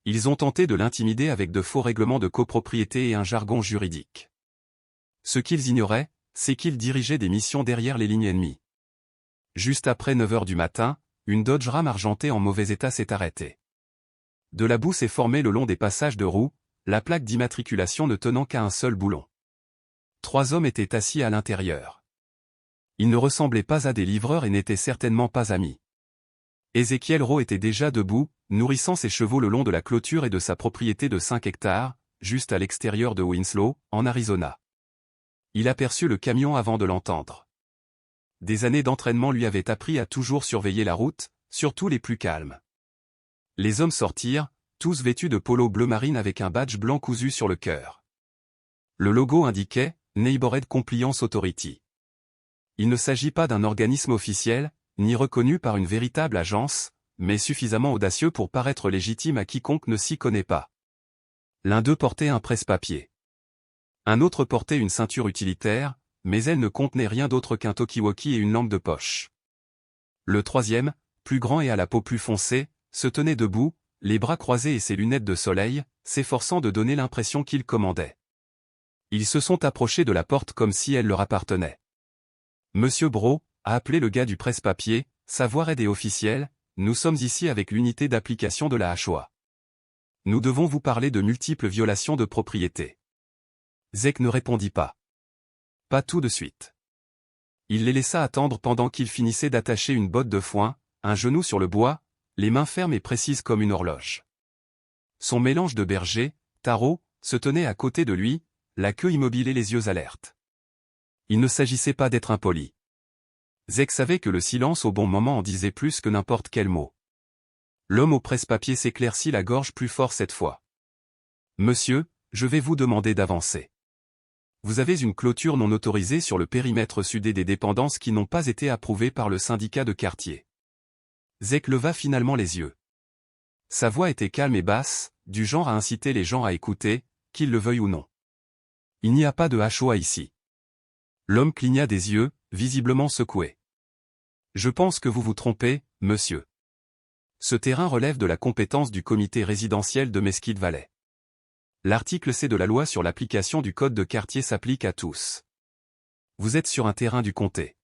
Ils ont tenté de l'intimider avec de faux règlements de copropriété et un jargon juridique. Ce qu'ils ignoraient, c'est qu'il dirigeait des missions derrière les lignes ennemies. Juste après 9 heures du matin, une Dodge Ram argentée en mauvais état s'est arrêtée. De la boue s'est formée le long des passages de roues, la plaque d'immatriculation ne tenant qu'à un seul boulon. 3 hommes étaient assis à l'intérieur. Ils ne ressemblaient pas à des livreurs et n'étaient certainement pas amis. Ézéchiel Rowe était déjà debout, nourrissant ses chevaux le long de la clôture et de sa propriété de 5 hectares, juste à l'extérieur de Winslow, en Arizona. Il aperçut le camion avant de l'entendre. Des années d'entraînement lui avaient appris à toujours surveiller la route, surtout les plus calmes. Les hommes sortirent, tous vêtus de polo bleu marine avec un badge blanc cousu sur le cœur. Le logo indiquait « Neighborhood Compliance Authority ». Il ne s'agit pas d'un organisme officiel, ni reconnu par une véritable agence, mais suffisamment audacieux pour paraître légitime à quiconque ne s'y connaît pas. L'un d'eux portait un presse-papier. Un autre portait une ceinture utilitaire, mais elle ne contenait rien d'autre qu'un talkie-walkie et une lampe de poche. Le troisième, plus grand et à la peau plus foncée, se tenait debout, les bras croisés et ses lunettes de soleil, s'efforçant de donner l'impression qu'il commandait. Ils se sont approchés de la porte comme si elle leur appartenait. Monsieur Bro, a appelé le gars du presse-papier, sa voix raide et officielle, nous sommes ici avec l'unité d'application de la HOA. Nous devons vous parler de multiples violations de propriété. Zek ne répondit pas. Pas tout de suite. Il les laissa attendre pendant qu'il finissait d'attacher une botte de foin, un genou sur le bois, les mains fermes et précises comme une horloge. Son mélange de berger, tarot, se tenait à côté de lui, la queue immobile et les yeux alertes. Il ne s'agissait pas d'être impoli. Zek savait que le silence au bon moment en disait plus que n'importe quel mot. L'homme au presse-papier s'éclaircit la gorge plus fort cette fois. « Monsieur, je vais vous demander d'avancer. Vous avez une clôture non autorisée sur le périmètre sud et des dépendances qui n'ont pas été approuvées par le syndicat de quartier. » Zek leva finalement les yeux. Sa voix était calme et basse, du genre à inciter les gens à écouter, qu'ils le veuillent ou non. « Il n'y a pas de HOA ici. » L'homme cligna des yeux, visiblement secoué. « Je pense que vous vous trompez, monsieur. Ce terrain relève de la compétence du comité résidentiel de Mesquite Valley. L'article C de la loi sur l'application du code de quartier s'applique à tous. Vous êtes sur un terrain du comté.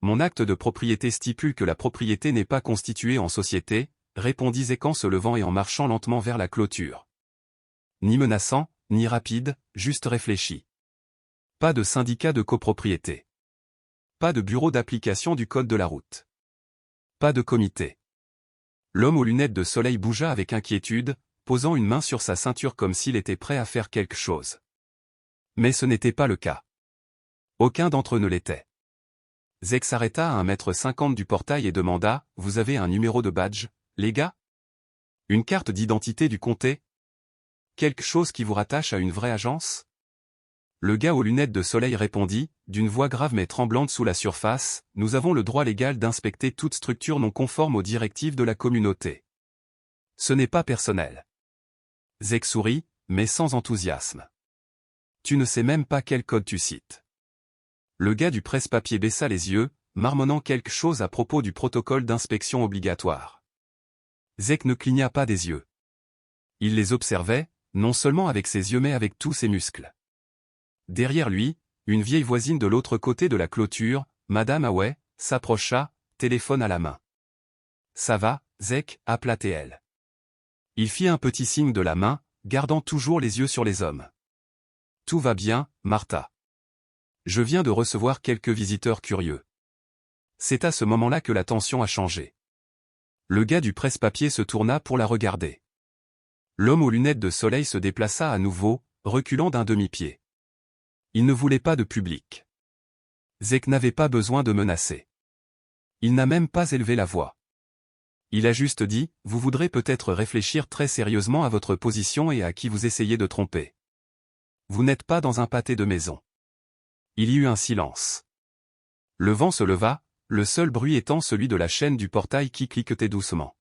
Mon acte de propriété stipule que la propriété n'est pas constituée en société, répondit Zek en se levant et en marchant lentement vers la clôture. Ni menaçant, ni rapide, juste réfléchi. Pas de syndicat de copropriété. Pas de bureau d'application du code de la route. Pas de comité. L'homme aux lunettes de soleil bougea avec inquiétude, posant une main sur sa ceinture comme s'il était prêt à faire quelque chose. Mais ce n'était pas le cas. Aucun d'entre eux ne l'était. Zek s'arrêta à 1,50 m du portail et demanda « Vous avez un numéro de badge, les gars ? Une carte d'identité du comté ? Quelque chose qui vous rattache à une vraie agence ?» Le gars aux lunettes de soleil répondit, d'une voix grave mais tremblante sous la surface, « Nous avons le droit légal d'inspecter toute structure non conforme aux directives de la communauté. Ce n'est pas personnel. » Zek sourit, mais sans enthousiasme. « Tu ne sais même pas quel code tu cites. » Le gars du presse-papier baissa les yeux, marmonnant quelque chose à propos du protocole d'inspection obligatoire. Zek ne cligna pas des yeux. Il les observait, non seulement avec ses yeux mais avec tous ses muscles. Derrière lui, une vieille voisine de l'autre côté de la clôture, Madame Away, s'approcha, téléphone à la main. « Ça va, Zek » appela-t-elle. Il fit un petit signe de la main, gardant toujours les yeux sur les hommes. « Tout va bien, Martha. Je viens de recevoir quelques visiteurs curieux. » C'est à ce moment-là que la tension a changé. Le gars du presse-papier se tourna pour la regarder. L'homme aux lunettes de soleil se déplaça à nouveau, reculant d'un demi-pied. Il ne voulait pas de public. Zek n'avait pas besoin de menacer. Il n'a même pas élevé la voix. Il a juste dit, « Vous voudrez peut-être réfléchir très sérieusement à votre position et à qui vous essayez de tromper. Vous n'êtes pas dans un pâté de maison. » Il y eut un silence. Le vent se leva, le seul bruit étant celui de la chaîne du portail qui cliquetait doucement.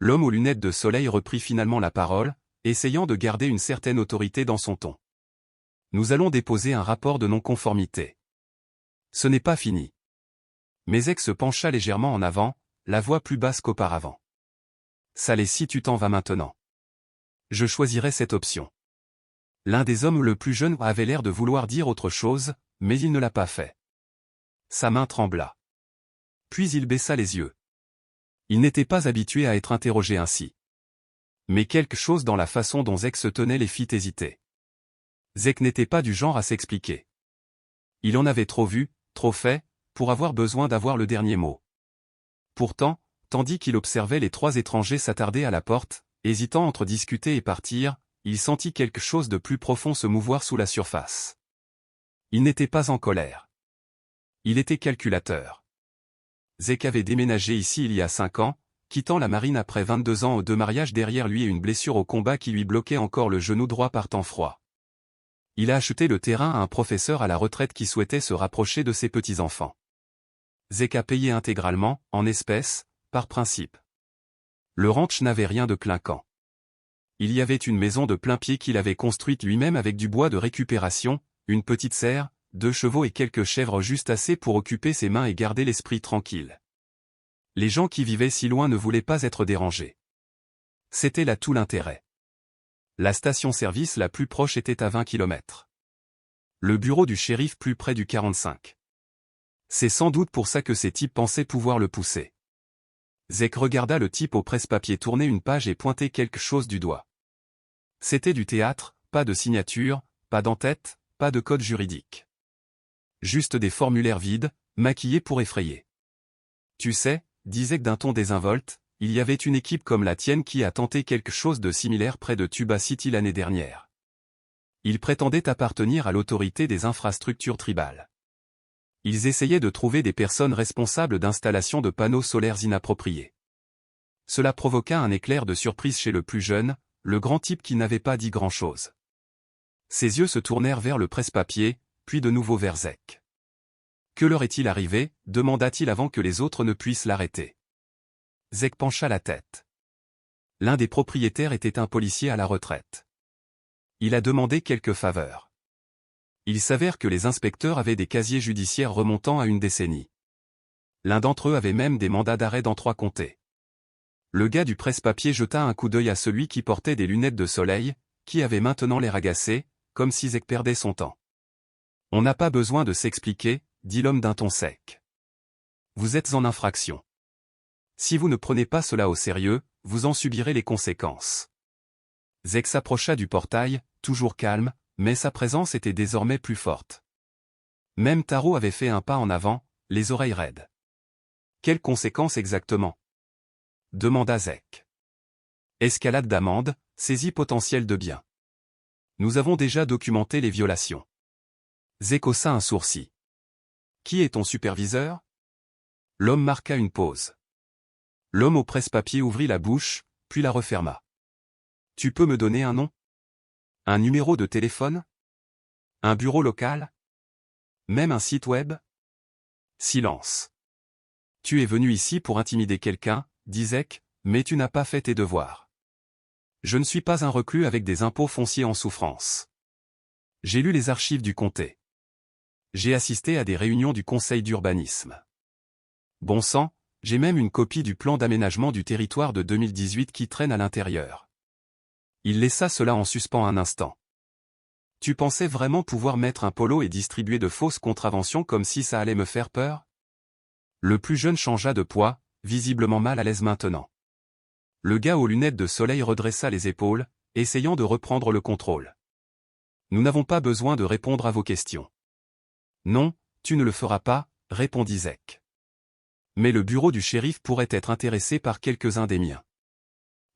L'homme aux lunettes de soleil reprit finalement la parole, essayant de garder une certaine autorité dans son ton. Nous allons déposer un rapport de non-conformité. Ce n'est pas fini. Mais Zek se pencha légèrement en avant, la voix plus basse qu'auparavant. Ça l'est si tu t'en vas maintenant. Je choisirais cette option. L'un des hommes le plus jeune avait l'air de vouloir dire autre chose, mais il ne l'a pas fait. Sa main trembla. Puis il baissa les yeux. Il n'était pas habitué à être interrogé ainsi. Mais quelque chose dans la façon dont Zek se tenait les fit hésiter. Zek n'était pas du genre à s'expliquer. Il en avait trop vu, trop fait, pour avoir besoin d'avoir le dernier mot. Pourtant, tandis qu'il observait les trois étrangers s'attarder à la porte, hésitant entre discuter et partir, il sentit quelque chose de plus profond se mouvoir sous la surface. Il n'était pas en colère. Il était calculateur. Zek avait déménagé ici il y a 5 ans, quittant la marine après 22 ans de mariage derrière lui et une blessure au combat qui lui bloquait encore le genou droit par temps froid. Il a acheté le terrain à un professeur à la retraite qui souhaitait se rapprocher de ses petits-enfants. Zek a payé intégralement, en espèces, par principe. Le ranch n'avait rien de clinquant. Il y avait une maison de plain-pied qu'il avait construite lui-même avec du bois de récupération, une petite serre, 2 chevaux et quelques chèvres juste assez pour occuper ses mains et garder l'esprit tranquille. Les gens qui vivaient si loin ne voulaient pas être dérangés. C'était là tout l'intérêt. La station-service la plus proche était à 20 km. Le bureau du shérif plus près du 45. C'est sans doute pour ça que ces types pensaient pouvoir le pousser. Zek regarda le type au presse-papier tourner une page et pointer quelque chose du doigt. C'était du théâtre, pas de signature, pas d'entête, pas de code juridique. Juste des formulaires vides, maquillés pour effrayer. Tu sais, disait d'un ton désinvolte, il y avait une équipe comme la tienne qui a tenté quelque chose de similaire près de Tuba City l'année dernière. Ils prétendaient appartenir à l'autorité des infrastructures tribales. Ils essayaient de trouver des personnes responsables d'installations de panneaux solaires inappropriés. Cela provoqua un éclair de surprise chez le plus jeune, le grand type qui n'avait pas dit grand-chose. Ses yeux se tournèrent vers le presse-papier, puis de nouveau vers Zek. « Que leur est-il arrivé » demanda-t-il avant que les autres ne puissent l'arrêter. Zek pencha la tête. L'un des propriétaires était un policier à la retraite. Il a demandé quelques faveurs. Il s'avère que les inspecteurs avaient des casiers judiciaires remontant à une décennie. L'un d'entre eux avait même des mandats d'arrêt dans 3 comtés. Le gars du presse-papier jeta un coup d'œil à celui qui portait des lunettes de soleil, qui avait maintenant l'air agacé, comme si Zek perdait son temps. « On n'a pas besoin de s'expliquer, » dit l'homme d'un ton sec. « Vous êtes en infraction. Si vous ne prenez pas cela au sérieux, vous en subirez les conséquences. » Zek s'approcha du portail, toujours calme, mais sa présence était désormais plus forte. Même Taro avait fait un pas en avant, les oreilles raides. « Quelles conséquences exactement » demanda Zek. « Escalade d'amende, saisie potentielle de biens. Nous avons déjà documenté les violations. » Zek haussa un sourcil. « Qui est ton superviseur » L'homme marqua une pause. L'homme au presse-papier ouvrit la bouche, puis la referma. « Tu peux me donner un nom ? Un numéro de téléphone ? Un bureau local ? Même un site web ? » Silence. « Tu es venu ici pour intimider quelqu'un, » dit Zek, « mais tu n'as pas fait tes devoirs. Je ne suis pas un reclus avec des impôts fonciers en souffrance. J'ai lu les archives du comté. J'ai assisté à des réunions du conseil d'urbanisme. Bon sang, j'ai même une copie du plan d'aménagement du territoire de 2018 qui traîne à l'intérieur. » Il laissa cela en suspens un instant. « Tu pensais vraiment pouvoir mettre un polo et distribuer de fausses contraventions comme si ça allait me faire peur ?» Le plus jeune changea de poids, visiblement mal à l'aise maintenant. Le gars aux lunettes de soleil redressa les épaules, essayant de reprendre le contrôle. « Nous n'avons pas besoin de répondre à vos questions. »« Non, tu ne le feras pas, » répondit Zek. « Mais le bureau du shérif pourrait être intéressé par quelques-uns des miens. »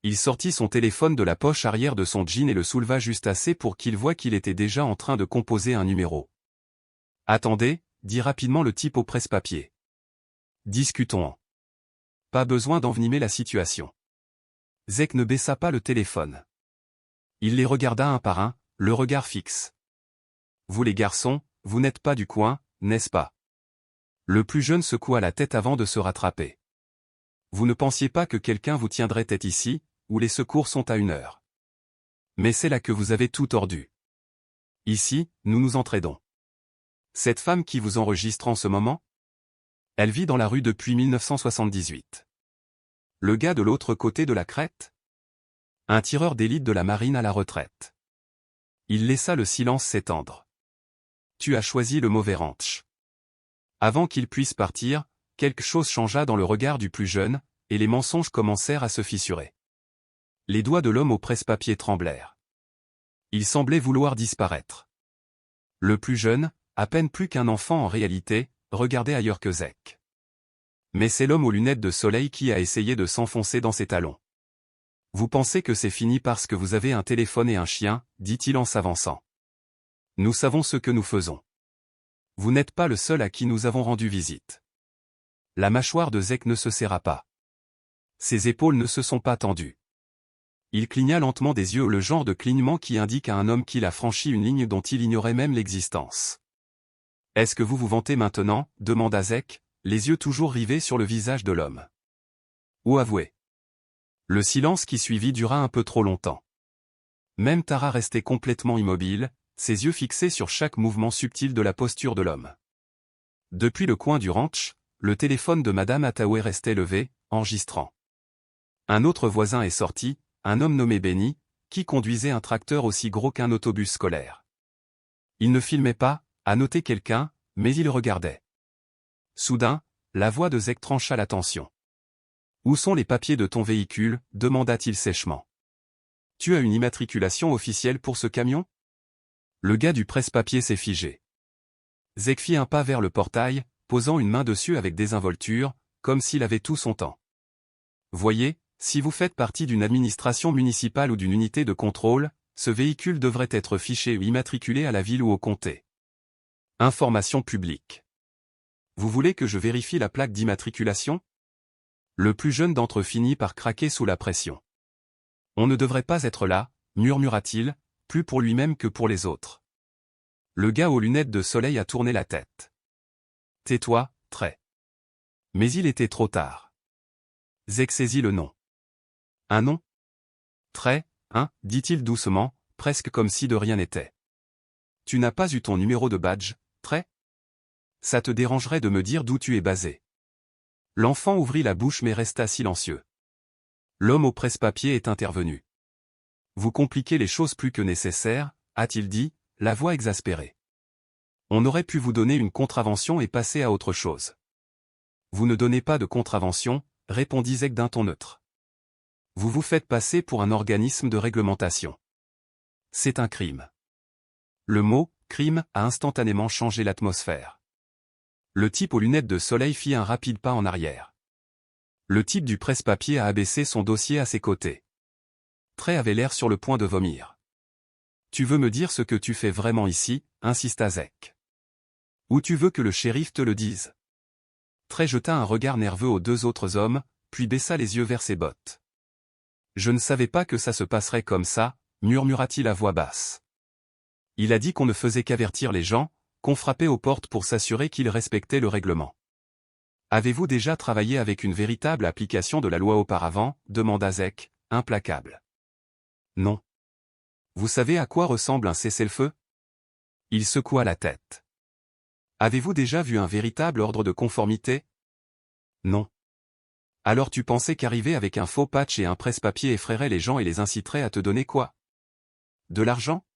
Il sortit son téléphone de la poche arrière de son jean et le souleva juste assez pour qu'il voie qu'il était déjà en train de composer un numéro. « Attendez, » dit rapidement le type au presse-papier. « Discutons-en. Pas besoin d'envenimer la situation. » Zek ne baissa pas le téléphone. Il les regarda un par un, le regard fixe. « Vous les garçons, vous n'êtes pas du coin, n'est-ce pas ?» Le plus jeune secoua la tête avant de se rattraper. « Vous ne pensiez pas que quelqu'un vous tiendrait tête ici, où les secours sont à 1 heure. Mais c'est là que vous avez tout tordu. Ici, nous nous entraidons. Cette femme qui vous enregistre en ce moment ? Elle vit dans la rue depuis 1978. Le gars de l'autre côté de la crête ? Un tireur d'élite de la marine à la retraite. Il laissa le silence s'étendre. Tu as choisi le mauvais ranch. Avant qu'il puisse partir, quelque chose changea dans le regard du plus jeune, et les mensonges commencèrent à se fissurer. Les doigts de l'homme au presse-papier tremblèrent. Il semblait vouloir disparaître. Le plus jeune, à peine plus qu'un enfant en réalité, regardait ailleurs que Zek. Mais c'est l'homme aux lunettes de soleil qui a essayé de s'enfoncer dans ses talons. Vous pensez que c'est fini parce que vous avez un téléphone et un chien, dit-il en s'avançant. Nous savons ce que nous faisons. Vous n'êtes pas le seul à qui nous avons rendu visite. La mâchoire de Zek ne se serra pas. Ses épaules ne se sont pas tendues. Il cligna lentement des yeux, le genre de clignement qui indique à un homme qu'il a franchi une ligne dont il ignorait même l'existence. « Est-ce que vous vous vantez maintenant » demanda Zek, les yeux toujours rivés sur le visage de l'homme. Ou avouez. Le silence qui suivit dura un peu trop longtemps. Même Tara restait complètement immobile, ses yeux fixés sur chaque mouvement subtil de la posture de l'homme. Depuis le coin du ranch, le téléphone de Madame Hathaway restait levé, enregistrant. Un autre voisin est sorti, un homme nommé Benny, qui conduisait un tracteur aussi gros qu'un autobus scolaire. Il ne filmait pas, à noter quelqu'un, mais il regardait. Soudain, la voix de Zek trancha l'attention. « Où sont les papiers de ton véhicule » demanda-t-il sèchement. « Tu as une immatriculation officielle pour ce camion ?» Le gars du presse-papier s'est figé. Zek fit un pas vers le portail, posant une main dessus avec désinvolture, comme s'il avait tout son temps. « Voyez, si vous faites partie d'une administration municipale ou d'une unité de contrôle, ce véhicule devrait être fiché ou immatriculé à la ville ou au comté. Information publique. Vous voulez que je vérifie la plaque d'immatriculation ? Le plus jeune d'entre eux finit par craquer sous la pression. On ne devrait pas être là, murmura-t-il, plus pour lui-même que pour les autres. Le gars aux lunettes de soleil a tourné la tête. Tais-toi, Trey. Mais il était trop tard. Zek saisit le nom. Un nom ? Trey, hein, dit-il doucement, presque comme si de rien n'était. Tu n'as pas eu ton numéro de badge, Trey ? Ça te dérangerait de me dire d'où tu es basé. L'enfant ouvrit la bouche mais resta silencieux. L'homme au presse-papier est intervenu. Vous compliquez les choses plus que nécessaire, a-t-il dit, la voix exaspérée. On aurait pu vous donner une contravention et passer à autre chose. Vous ne donnez pas de contravention, répondit Zek d'un ton neutre. Vous vous faites passer pour un organisme de réglementation. C'est un crime. Le mot « crime » a instantanément changé l'atmosphère. Le type aux lunettes de soleil fit un rapide pas en arrière. Le type du presse-papier a abaissé son dossier à ses côtés. Trey avait l'air sur le point de vomir. « Tu veux me dire ce que tu fais vraiment ici » insista Zek. « Ou tu veux que le shérif te le dise ?» Trey jeta un regard nerveux aux deux autres hommes, puis baissa les yeux vers ses bottes. « Je ne savais pas que ça se passerait comme ça » murmura-t-il à voix basse. Il a dit qu'on ne faisait qu'avertir les gens, qu'on frappait aux portes pour s'assurer qu'ils respectaient le règlement. Avez-vous déjà travaillé avec une véritable application de la loi auparavant demanda Zek, implacable. Non. Vous savez à quoi ressemble un cessez-le-feu ? Il secoua la tête. Avez-vous déjà vu un véritable ordre de conformité ? Non. Alors tu pensais qu'arriver avec un faux patch et un presse-papier effraierait les gens et les inciterait à te donner quoi ? De l'argent ?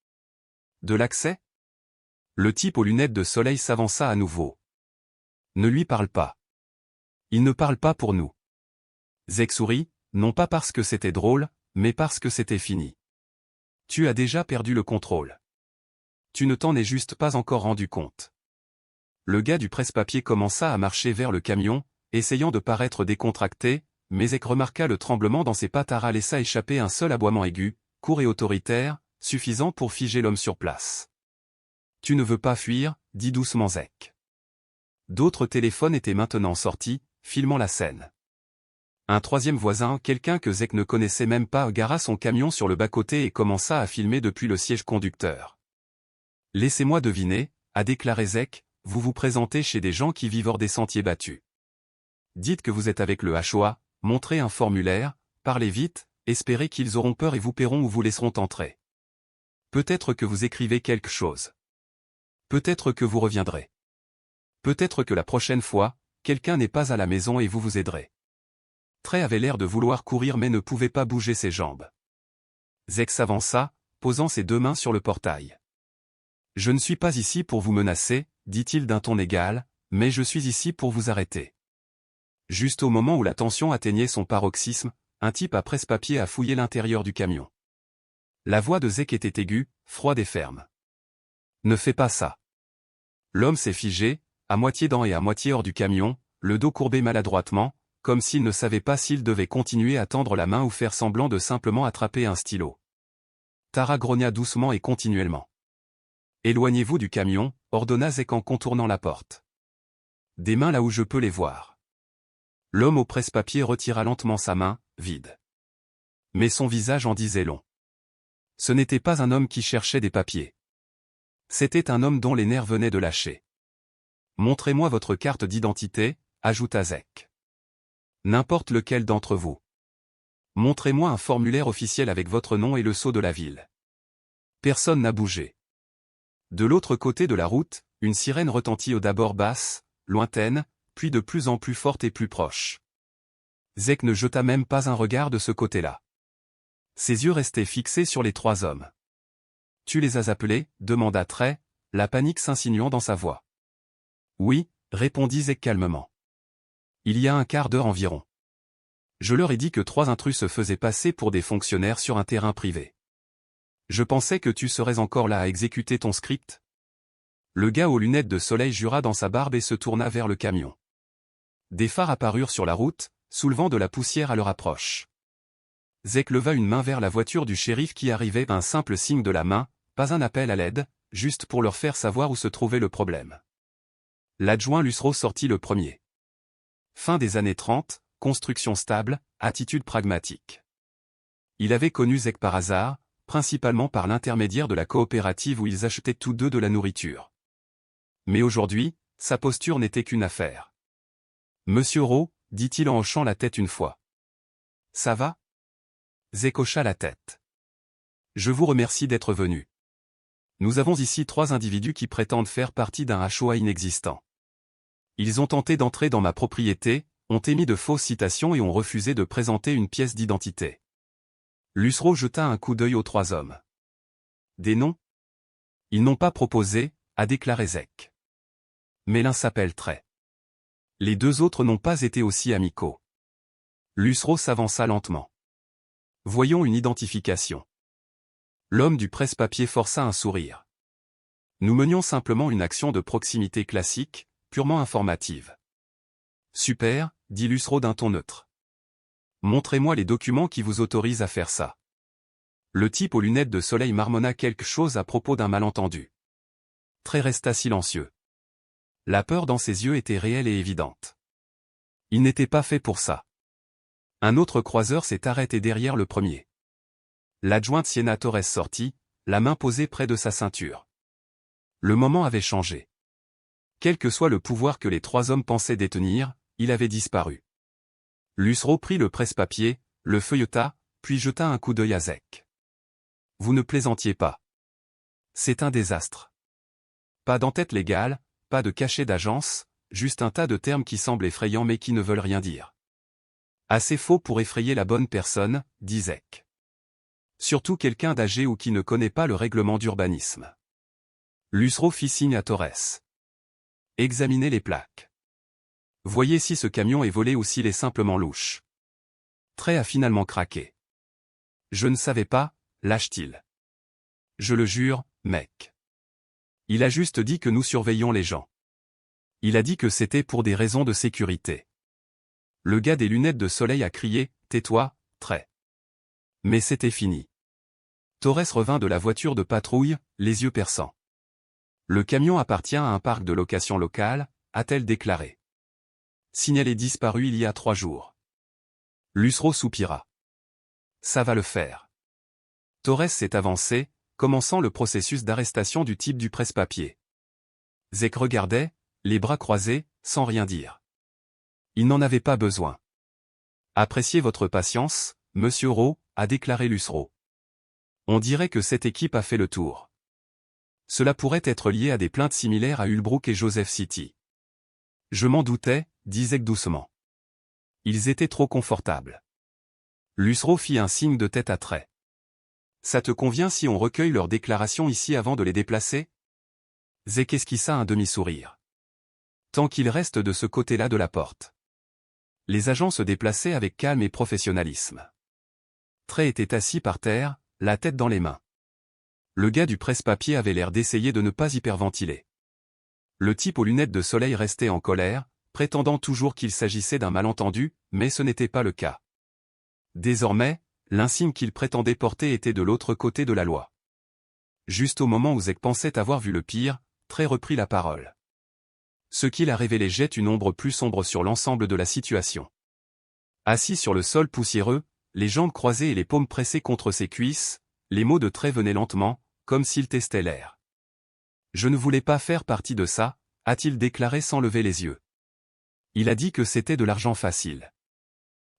De l'accès ? Le type aux lunettes de soleil s'avança à nouveau. Ne lui parle pas. Il ne parle pas pour nous. Zek sourit, non pas parce que c'était drôle, mais parce que c'était fini. Tu as déjà perdu le contrôle. Tu ne t'en es juste pas encore rendu compte. Le gars du presse-papier commença à marcher vers le camion, essayant de paraître décontracté, mais Zek remarqua le tremblement dans ses pattes. Tara laissa échapper un seul aboiement aigu, court et autoritaire, suffisant pour figer l'homme sur place. Tu ne veux pas fuir, dit doucement Zek. D'autres téléphones étaient maintenant sortis, filmant la scène. Un troisième voisin, quelqu'un que Zek ne connaissait même pas, gara son camion sur le bas-côté et commença à filmer depuis le siège conducteur. « Laissez-moi deviner » a déclaré Zek, « vous vous présentez chez des gens qui vivent hors des sentiers battus. Dites que vous êtes avec le HOA, montrez un formulaire, parlez vite, espérez qu'ils auront peur et vous paieront ou vous laisseront entrer. Peut-être que vous écrivez quelque chose. Peut-être que vous reviendrez. Peut-être que la prochaine fois, quelqu'un n'est pas à la maison et vous vous aiderez. » Trey avait l'air de vouloir courir mais ne pouvait pas bouger ses jambes. Zek s'avança, posant ses deux mains sur le portail. Je ne suis pas ici pour vous menacer, dit-il d'un ton égal, mais je suis ici pour vous arrêter. Juste au moment où la tension atteignait son paroxysme, un type à presse-papier a fouillé l'intérieur du camion. La voix de Zek était aiguë, froide et ferme. Ne fais pas ça. L'homme s'est figé, à moitié dans et à moitié hors du camion, le dos courbé maladroitement, comme s'il ne savait pas s'il devait continuer à tendre la main ou faire semblant de simplement attraper un stylo. Tara grogna doucement et continuellement. Éloignez-vous du camion, ordonna Zek en contournant la porte. Des mains là où je peux les voir. L'homme au presse-papier retira lentement sa main, vide. Mais son visage en disait long. Ce n'était pas un homme qui cherchait des papiers. C'était un homme dont les nerfs venaient de lâcher. Montrez-moi votre carte d'identité, ajouta Zek. N'importe lequel d'entre vous. Montrez-moi un formulaire officiel avec votre nom et le sceau de la ville. Personne n'a bougé. De l'autre côté de la route, une sirène retentit au d'abord basse, lointaine, puis de plus en plus forte et plus proche. Zek ne jeta même pas un regard de ce côté-là. Ses yeux restaient fixés sur les trois hommes. « Tu les as appelés ?» demanda Trey, la panique s'insinuant dans sa voix. « Oui » répondit Zek calmement. « Il y a un quart d'heure environ. Je leur ai dit que 3 intrus se faisaient passer pour des fonctionnaires sur un terrain privé. Je pensais que tu serais encore là à exécuter ton script. » Le gars aux lunettes de soleil jura dans sa barbe et se tourna vers le camion. Des phares apparurent sur la route, soulevant de la poussière à leur approche. Zek leva une main vers la voiture du shérif qui arrivait, un simple signe de la main, pas un appel à l'aide, juste pour leur faire savoir où se trouvait le problème. L'adjoint Lusro sortit le premier. Fin des années 30, construction stable, attitude pragmatique. Il avait connu Zek par hasard, principalement par l'intermédiaire de la coopérative où ils achetaient tous deux de la nourriture. Mais aujourd'hui, sa posture n'était qu'une affaire. « Monsieur Rowe » dit-il en hochant la tête une fois. « Ça va ?» Zek hocha la tête. « Je vous remercie d'être venu. Nous avons ici 3 individus qui prétendent faire partie d'un HOA inexistant. Ils ont tenté d'entrer dans ma propriété, ont émis de fausses citations et ont refusé de présenter une pièce d'identité. » Lusro jeta un coup d'œil aux 3 hommes. « Des noms ? Ils n'ont pas proposé, » a déclaré Zek. Mais l'un s'appelle Trey. Les 2 autres n'ont pas été aussi amicaux. Lusro s'avança lentement. Voyons une identification. L'homme du presse-papier força un sourire. Nous menions simplement une action de proximité classique, purement informative. Super, dit Lusro d'un ton neutre. Montrez-moi les documents qui vous autorisent à faire ça. Le type aux lunettes de soleil marmonna quelque chose à propos d'un malentendu. Trey resta silencieux. La peur dans ses yeux était réelle et évidente. Il n'était pas fait pour ça. Un autre croiseur s'est arrêté derrière le premier. L'adjointe Sienna Torres sortit, la main posée près de sa ceinture. Le moment avait changé. Quel que soit le pouvoir que les 3 hommes pensaient détenir, il avait disparu. Lusro prit le presse-papier, le feuilleta, puis jeta un coup d'œil à Zek. Vous ne plaisantiez pas. C'est un désastre. Pas d'entête légale, pas de cachet d'agence, juste un tas de termes qui semblent effrayants mais qui ne veulent rien dire. Assez faux pour effrayer la bonne personne, dit Zek. Surtout quelqu'un d'âgé ou qui ne connaît pas le règlement d'urbanisme. Lusro fit signe à Torres. Examinez les plaques. Voyez si ce camion est volé ou s'il est simplement louche. Trey a finalement craqué. Je ne savais pas, lâche-t-il. Je le jure, mec. Il a juste dit que nous surveillons les gens. Il a dit que c'était pour des raisons de sécurité. Le gars des lunettes de soleil a crié, tais-toi, Trey. Mais c'était fini. Torres revint de la voiture de patrouille, les yeux perçants. Le camion appartient à un parc de location local, a-t-elle déclaré. Signalé disparu il y a 3 jours. Lusro soupira. Ça va le faire. Torres s'est avancé, commençant le processus d'arrestation du type du presse-papier. Zek regardait, les bras croisés, sans rien dire. Il n'en avait pas besoin. Appréciez votre patience, monsieur Rowe, a déclaré Lusro. On dirait que cette équipe a fait le tour. Cela pourrait être lié à des plaintes similaires à Ulbrook et Joseph City. Je m'en doutais, dit Zek doucement. Ils étaient trop confortables. Lusro fit un signe de tête à Trey. Ça te convient si on recueille leurs déclarations ici avant de les déplacer? Zek esquissa un demi-sourire. Tant qu'il reste de ce côté-là de la porte. Les agents se déplaçaient avec calme et professionnalisme. Trey était assis par terre, la tête dans les mains. Le gars du presse-papier avait l'air d'essayer de ne pas hyperventiler. Le type aux lunettes de soleil restait en colère, prétendant toujours qu'il s'agissait d'un malentendu, mais ce n'était pas le cas. Désormais, l'insigne qu'il prétendait porter était de l'autre côté de la loi. Juste au moment où Zek pensait avoir vu le pire, Trey reprit la parole. Ce qu'il a révélé jette une ombre plus sombre sur l'ensemble de la situation. Assis sur le sol poussiéreux, les jambes croisées et les paumes pressées contre ses cuisses, les mots de Trey venaient lentement, comme s'il testait l'air. Je ne voulais pas faire partie de ça, a-t-il déclaré sans lever les yeux. Il a dit que c'était de l'argent facile.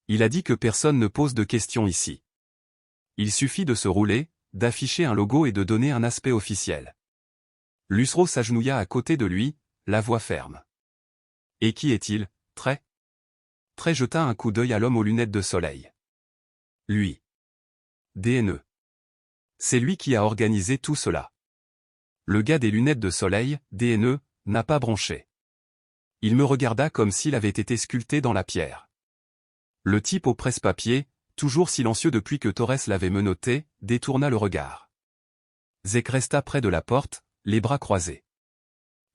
Il a dit que personne ne pose de questions ici. Il suffit de se rouler, d'afficher un logo et de donner un aspect officiel. Lusro s'agenouilla à côté de lui, la voix ferme. Et qui est-il, Trey? Trey jeta un coup d'œil à l'homme aux lunettes de soleil. Lui. DNE. C'est lui qui a organisé tout cela. Le gars des lunettes de soleil, DNE, n'a pas bronché. Il me regarda comme s'il avait été sculpté dans la pierre. Le type au presse-papier, toujours silencieux depuis que Torres l'avait menotté, détourna le regard. Zek resta près de la porte, les bras croisés.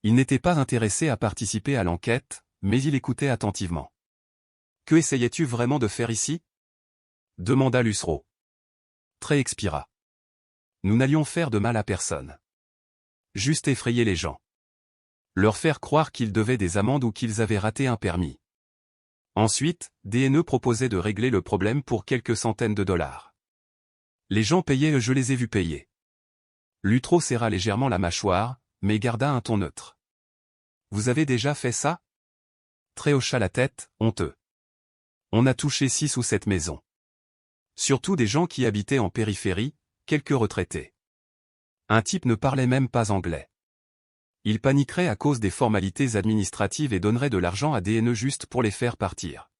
Il n'était pas intéressé à participer à l'enquête, mais il écoutait attentivement. « Que essayais-tu vraiment de faire ici » demanda Lusro. Trey expira. Nous n'allions faire de mal à personne. Juste effrayer les gens. Leur faire croire qu'ils devaient des amendes ou qu'ils avaient raté un permis. Ensuite, DNE proposait de régler le problème pour quelques centaines de dollars. Les gens payaient et je les ai vus payer. Lutro serra légèrement la mâchoire, mais garda un ton neutre. Vous avez déjà fait ça? Trey hocha la tête, honteux. On a touché 6 ou 7 maisons. Surtout des gens qui habitaient en périphérie, quelques retraités. Un type ne parlait même pas anglais. Il paniquerait à cause des formalités administratives et donnerait de l'argent à DNE juste pour les faire partir.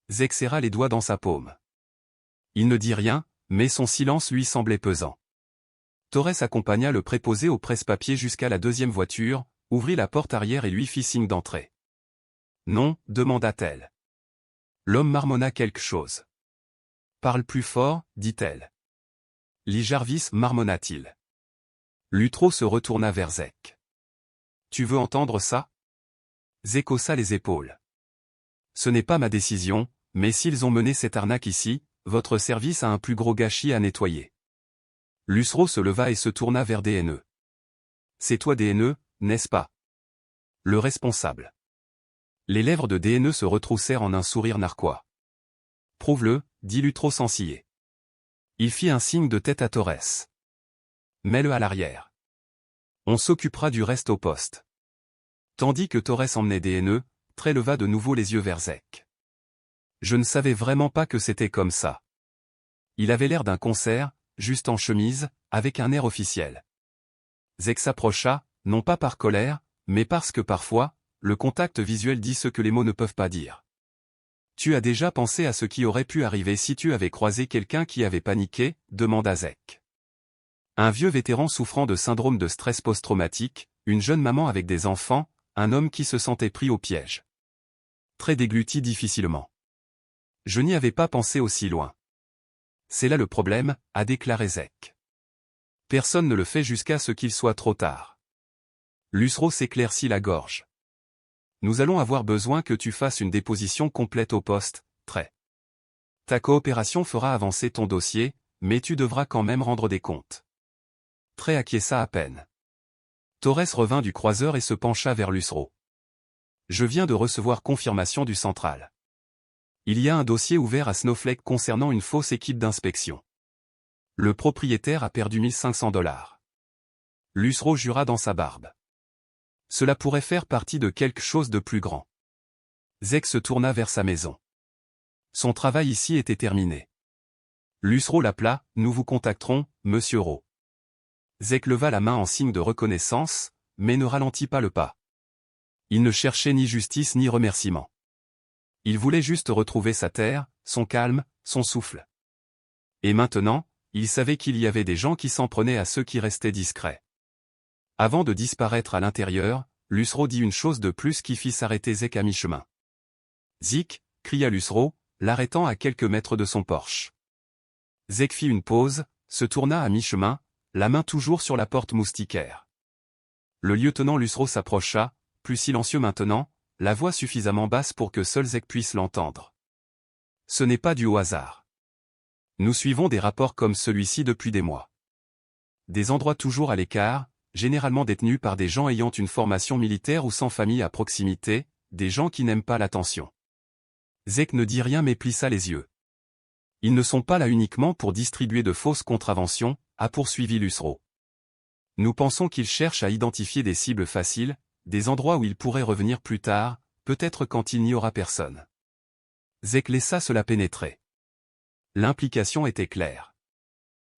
Zek serra les doigts dans sa paume. Il ne dit rien, mais son silence lui semblait pesant. Torres accompagna le préposé au presse-papier jusqu'à la deuxième voiture, ouvrit la porte arrière et lui fit signe d'entrer. Non, demanda-t-elle. L'homme marmonna quelque chose. Parle plus fort, dit-elle. Lee Jarvis, marmonna-t-il. Lutro se retourna vers Zek. Tu veux entendre ça? Zek haussa les épaules. Ce n'est pas ma décision, mais s'ils ont mené cette arnaque ici, votre service a un plus gros gâchis à nettoyer. Lusro se leva et se tourna vers DNE. C'est toi DNE, n'est-ce pas? Le responsable. Les lèvres de DNE se retroussèrent en un sourire narquois. Prouve-le, dit Lutro sans ciller. Il fit un signe de tête à Torres. Mets-le à l'arrière. On s'occupera du reste au poste. Tandis que Torres emmenait DNE, Trey leva de nouveau les yeux vers Zek. Je ne savais vraiment pas que c'était comme ça. Il avait l'air d'un concert, juste en chemise, avec un air officiel. Zek s'approcha, non pas par colère, mais parce que parfois, le contact visuel dit ce que les mots ne peuvent pas dire. Tu as déjà pensé à ce qui aurait pu arriver si tu avais croisé quelqu'un qui avait paniqué, demanda Zek. Un vieux vétéran souffrant de syndrome de stress post-traumatique, une jeune maman avec des enfants, un homme qui se sentait pris au piège. Trey déglutit difficilement. Je n'y avais pas pensé aussi loin. C'est là le problème, a déclaré Zek. Personne ne le fait jusqu'à ce qu'il soit trop tard. Lusro s'éclaircit la gorge. Nous allons avoir besoin que tu fasses une déposition complète au poste, Trey. Ta coopération fera avancer ton dossier, mais tu devras quand même rendre des comptes. Trey acquiesça à peine. Torres revint du croiseur et se pencha vers Lusro. Je viens de recevoir confirmation du central. Il y a un dossier ouvert à Snowflake concernant une fausse équipe d'inspection. Le propriétaire a perdu 1500 $. Lusro jura dans sa barbe. Cela pourrait faire partie de quelque chose de plus grand. Zek se tourna vers sa maison. Son travail ici était terminé. Lusro l'appela, nous vous contacterons, monsieur Rowe. Zek leva la main en signe de reconnaissance, mais ne ralentit pas le pas. Il ne cherchait ni justice ni remerciement. Il voulait juste retrouver sa terre, son calme, son souffle. Et maintenant, il savait qu'il y avait des gens qui s'en prenaient à ceux qui restaient discrets. Avant de disparaître à l'intérieur, Lusro dit une chose de plus qui fit s'arrêter Zek à mi-chemin. « Zik !» cria Lusro, l'arrêtant à quelques mètres de son Porsche. Zek fit une pause, se tourna à mi-chemin, la main toujours sur la porte moustiquaire. Le lieutenant Lusro s'approcha, plus silencieux maintenant, la voix suffisamment basse pour que seul Zek puisse l'entendre. « Ce n'est pas dû au hasard. Nous suivons des rapports comme celui-ci depuis des mois. Des endroits toujours à l'écart, généralement détenus par des gens ayant une formation militaire ou sans famille à proximité, des gens qui n'aiment pas l'attention. » Zek ne dit rien mais plissa les yeux. « Ils ne sont pas là uniquement pour distribuer de fausses contraventions, » a poursuivi Lusro. « Nous pensons qu'ils cherchent à identifier des cibles faciles, des endroits où ils pourraient revenir plus tard, peut-être quand il n'y aura personne. » Zek laissa cela pénétrer. L'implication était claire.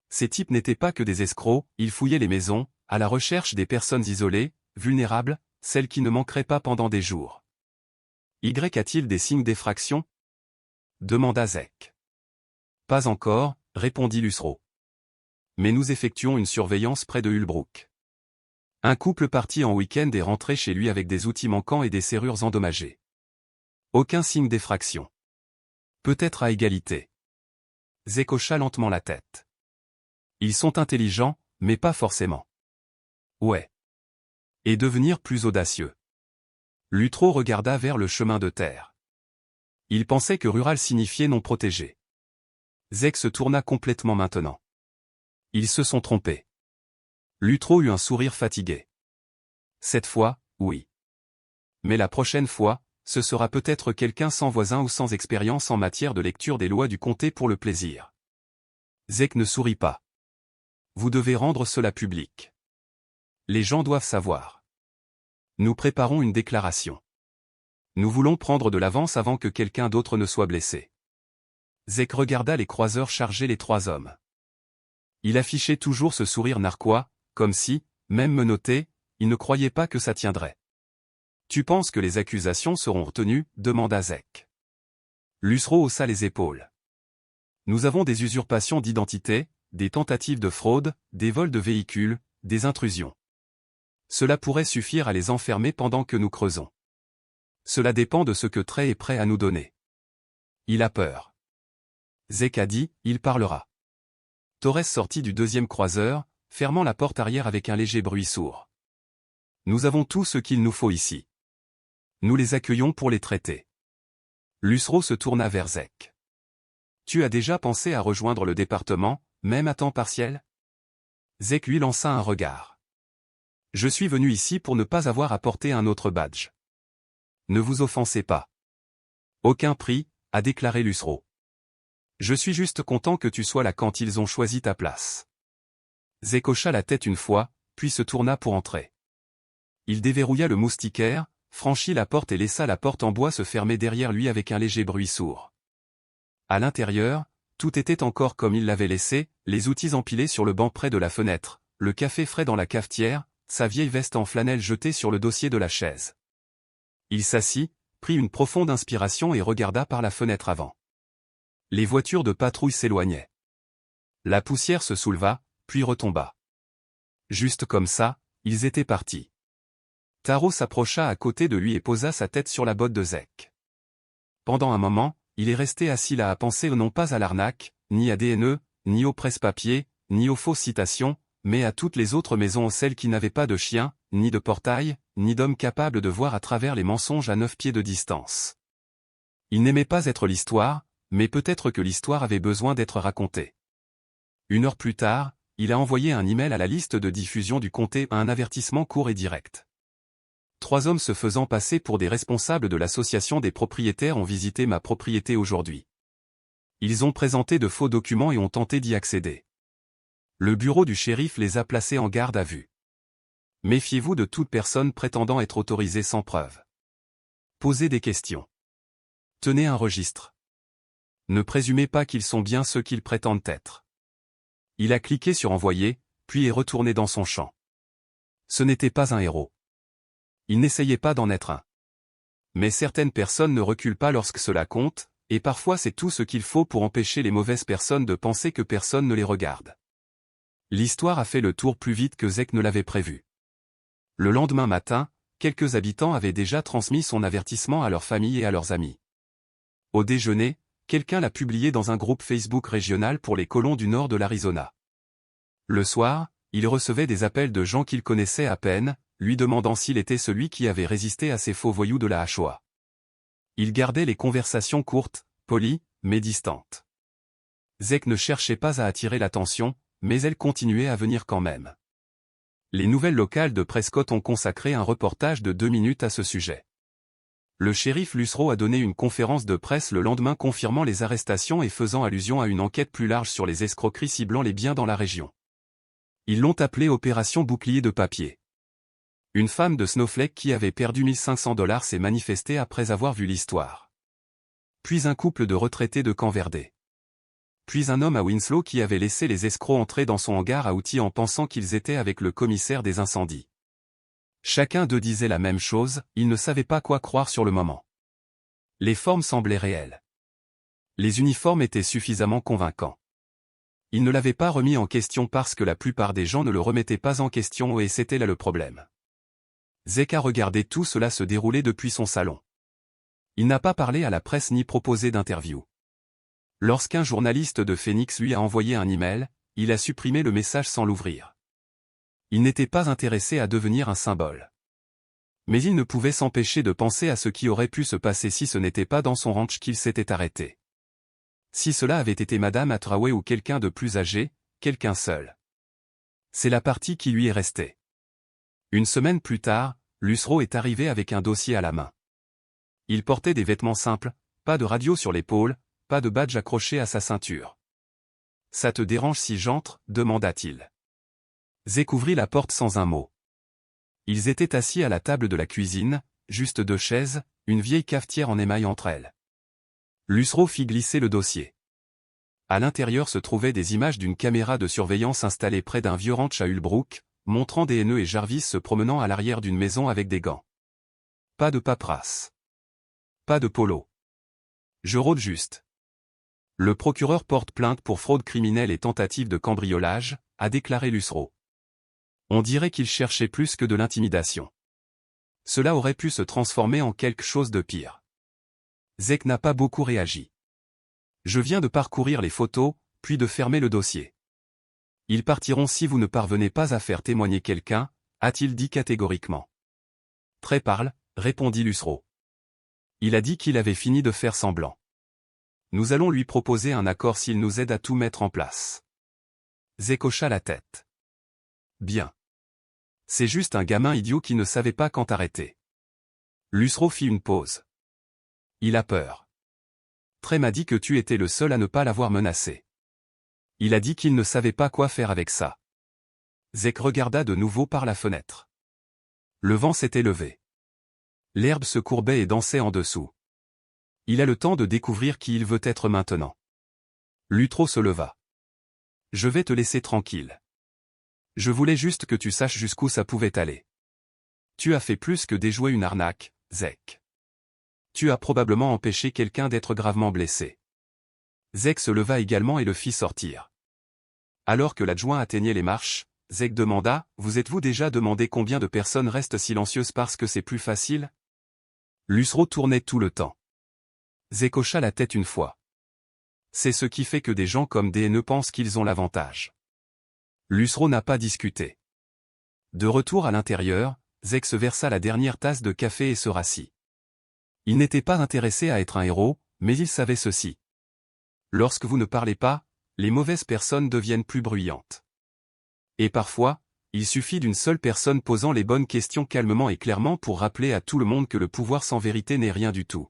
Ces types n'étaient pas que des escrocs, ils fouillaient les maisons, à la recherche des personnes isolées, vulnérables, celles qui ne manqueraient pas pendant des jours. Y a-t-il des signes d'effraction ? Demanda Zek. Pas encore, répondit Lusro. Mais nous effectuons une surveillance près de Hulbrook. Un couple parti en week-end est rentré chez lui avec des outils manquants et des serrures endommagées. Aucun signe d'effraction. Peut-être à égalité. Zek hocha lentement la tête. Ils sont intelligents, mais pas forcément. Ouais. Et devenir plus audacieux. Lutro regarda vers le chemin de terre. Il pensait que rural signifiait non protégé. Zek se tourna complètement maintenant. Ils se sont trompés. Lutro eut un sourire fatigué. Cette fois, oui. Mais la prochaine fois, ce sera peut-être quelqu'un sans voisin ou sans expérience en matière de lecture des lois du comté pour le plaisir. Zek ne sourit pas. Vous devez rendre cela public. Les gens doivent savoir. Nous préparons une déclaration. Nous voulons prendre de l'avance avant que quelqu'un d'autre ne soit blessé. Zek regarda les croiseurs charger les 3 hommes. Il affichait toujours ce sourire narquois, comme si, même menotté, il ne croyait pas que ça tiendrait. « Tu penses que les accusations seront retenues ?» demanda Zek. Lusro haussa les épaules. « Nous avons des usurpations d'identité, des tentatives de fraude, des vols de véhicules, des intrusions. Cela pourrait suffire à les enfermer pendant que nous creusons. Cela dépend de ce que Trey est prêt à nous donner. » Il a peur. Zek a dit, il parlera. Torres sortit du 2e croiseur, fermant la porte arrière avec un léger bruit sourd. Nous avons tout ce qu'il nous faut ici. Nous les accueillons pour les traiter. Lusro se tourna vers Zek. Tu as déjà pensé à rejoindre le département, même à temps partiel ? Zek lui lança un regard. Je suis venu ici pour ne pas avoir à porter un autre badge. Ne vous offensez pas. Aucun prix, a déclaré Lusro. Je suis juste content que tu sois là quand ils ont choisi ta place. Zek hocha la tête une fois, puis se tourna pour entrer. Il déverrouilla le moustiquaire, franchit la porte et laissa la porte en bois se fermer derrière lui avec un léger bruit sourd. À l'intérieur, tout était encore comme il l'avait laissé, les outils empilés sur le banc près de la fenêtre, le café frais dans la cafetière, sa vieille veste en flanelle jetée sur le dossier de la chaise. Il s'assit, prit une profonde inspiration et regarda par la fenêtre avant. Les voitures de patrouille s'éloignaient. La poussière se souleva, puis retomba. Juste comme ça, ils étaient partis. Taro s'approcha à côté de lui et posa sa tête sur la botte de Zek. Pendant un moment, il est resté assis là à penser non pas à l'arnaque, ni à DNE, ni aux presse-papiers, ni aux fausses citations, mais à toutes les autres maisons, celles qui n'avaient pas de chien, ni de portail, ni d'homme capable de voir à travers les mensonges à 9 pieds de distance. Il n'aimait pas être l'histoire, mais peut-être que l'histoire avait besoin d'être racontée. 1 heure plus tard, il a envoyé un email à la liste de diffusion du comté, un avertissement court et direct. 3 hommes se faisant passer pour des responsables de l'association des propriétaires ont visité ma propriété aujourd'hui. Ils ont présenté de faux documents et ont tenté d'y accéder. Le bureau du shérif les a placés en garde à vue. Méfiez-vous de toute personne prétendant être autorisée sans preuve. Posez des questions. Tenez un registre. Ne présumez pas qu'ils sont bien ceux qu'ils prétendent être. Il a cliqué sur envoyer, puis est retourné dans son champ. Ce n'était pas un héros. Il n'essayait pas d'en être un. Mais certaines personnes ne reculent pas lorsque cela compte, Et parfois c'est tout ce qu'il faut pour empêcher les mauvaises personnes de penser que personne ne les regarde. L'histoire a fait le tour plus vite que Zec ne l'avait prévu. Le lendemain matin, quelques habitants avaient déjà transmis son avertissement à leur famille et à leurs amis. Au déjeuner, quelqu'un l'a publié dans un groupe Facebook régional pour les colons du nord de l'Arizona. Le soir, il recevait des appels de gens qu'il connaissait à peine, lui demandant s'il était celui qui avait résisté à ces faux voyous de la Shoah. Il gardait les conversations courtes, polies, mais distantes. Zec ne cherchait pas à attirer l'attention, mais elle continuait à venir quand même. Les nouvelles locales de Prescott ont consacré un reportage de 2 minutes à ce sujet. Le shérif Lusro a donné une conférence de presse le lendemain confirmant les arrestations et faisant allusion à une enquête plus large sur les escroqueries ciblant les biens dans la région. Ils l'ont appelée Opération Bouclier de papier. Une femme de Snowflake qui avait perdu $1 500 s'est manifestée après avoir vu l'histoire. Puis un couple de retraités de Camp Verde. Puis un homme à Winslow qui avait laissé les escrocs entrer dans son hangar à outils en pensant qu'ils étaient avec le commissaire des incendies. Chacun d'eux disait la même chose, ils ne savaient pas quoi croire sur le moment. Les formes semblaient réelles. Les uniformes étaient suffisamment convaincants. Ils ne l'avaient pas remis en question parce que la plupart des gens ne le remettaient pas en question et c'était là le problème. Zec a regardé tout cela se dérouler depuis son salon. Il n'a pas parlé à la presse ni proposé d'interview. Lorsqu'un journaliste de Phoenix lui a envoyé un email, il a supprimé le message sans l'ouvrir. Il n'était pas intéressé à devenir un symbole. Mais il ne pouvait s'empêcher de penser à ce qui aurait pu se passer si ce n'était pas dans son ranch qu'il s'était arrêté. Si cela avait été Madame Hathaway ou quelqu'un de plus âgé, quelqu'un seul. C'est la partie qui lui est restée. Une semaine plus tard, Lusro est arrivé avec un dossier à la main. Il portait des vêtements simples, pas de radio sur l'épaule, pas de badge accroché à sa ceinture. « Ça te dérange si j'entre » demanda-t-il. Zec ouvrit la porte sans un mot. Ils étaient assis à la table de la cuisine, juste 2 chaises, une vieille cafetière en émail entre elles. Lusro fit glisser le dossier. À l'intérieur se trouvaient des images d'une caméra de surveillance installée près d'un vieux ranch à Hulbrook, montrant DNE et Jarvis se promenant à l'arrière d'une maison avec des gants. Pas de paperasse. Pas de polo. Je rôde juste. Le procureur porte plainte pour fraude criminelle et tentative de cambriolage, a déclaré Lusro. On dirait qu'il cherchait plus que de l'intimidation. Cela aurait pu se transformer en quelque chose de pire. Zec n'a pas beaucoup réagi. Je viens de parcourir les photos, puis de fermer le dossier. Ils partiront si vous ne parvenez pas à faire témoigner quelqu'un, a-t-il dit catégoriquement. Très parle, répondit Lusro. Il a dit qu'il avait fini de faire semblant. Nous allons lui proposer un accord s'il nous aide à tout mettre en place. Zec hocha la tête. Bien. C'est juste un gamin idiot qui ne savait pas quand arrêter. Lusro fit une pause. Il a peur. Trey m'a dit que tu étais le seul à ne pas l'avoir menacé. Il a dit qu'il ne savait pas quoi faire avec ça. Zec regarda de nouveau par la fenêtre. Le vent s'était levé. L'herbe se courbait et dansait en dessous. Il a le temps de découvrir qui il veut être maintenant. Lusro se leva. Je vais te laisser tranquille. Je voulais juste que tu saches jusqu'où ça pouvait aller. Tu as fait plus que déjouer une arnaque, Zec. Tu as probablement empêché quelqu'un d'être gravement blessé. Zec se leva également et le fit sortir. Alors que l'adjoint atteignait les marches, Zec demanda, « Vous êtes-vous déjà demandé combien de personnes restent silencieuses parce que c'est plus facile ?» Lusro tournait tout le temps. Zec hocha la tête une fois. C'est ce qui fait que des gens comme DNE pensent qu'ils ont l'avantage. Lusro n'a pas discuté. De retour à l'intérieur, Zec se versa la dernière tasse de café et se rassit. Il n'était pas intéressé à être un héros, mais il savait ceci. Lorsque vous ne parlez pas, les mauvaises personnes deviennent plus bruyantes. Et parfois, il suffit d'une seule personne posant les bonnes questions calmement et clairement pour rappeler à tout le monde que le pouvoir sans vérité n'est rien du tout.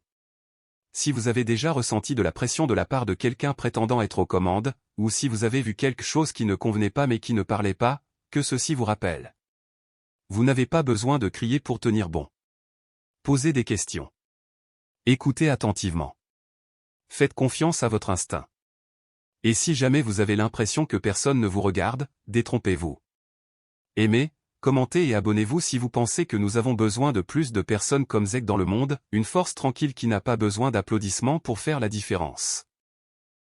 Si vous avez déjà ressenti de la pression de la part de quelqu'un prétendant être aux commandes, ou si vous avez vu quelque chose qui ne convenait pas mais qui ne parlait pas, que ceci vous rappelle. Vous n'avez pas besoin de crier pour tenir bon. Posez des questions. Écoutez attentivement. Faites confiance à votre instinct. Et si jamais vous avez l'impression que personne ne vous regarde, détrompez-vous. Aimez, commentez et abonnez-vous si vous pensez que nous avons besoin de plus de personnes comme Zek dans le monde, une force tranquille qui n'a pas besoin d'applaudissements pour faire la différence.